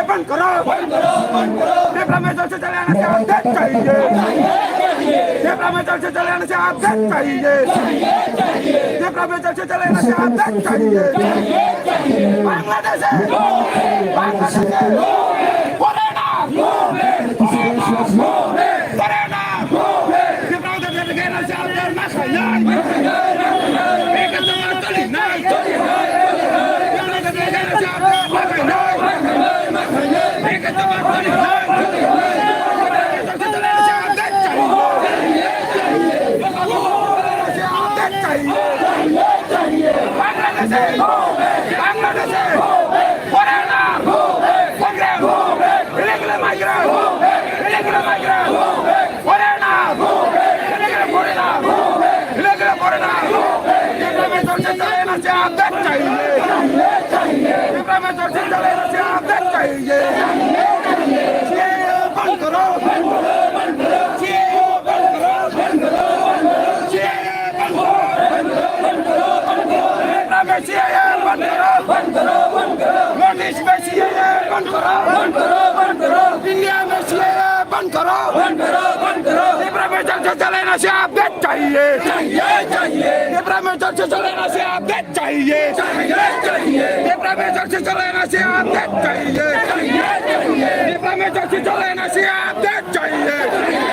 बंद करो से चलाने से अपडेट चाहिए से चलाने से अपडेट चाहिए से चलाने से अपडेट चाहिए बांग्लादेश नोटिस में सीएए बंद करो इंडिया में सीएए बंद करो से चलेना से अपडेट चाहिए से चलेना से अपडेट चाहिए से चलेना से अपडेट चाहिए से चलेना से अपडेट चाहिए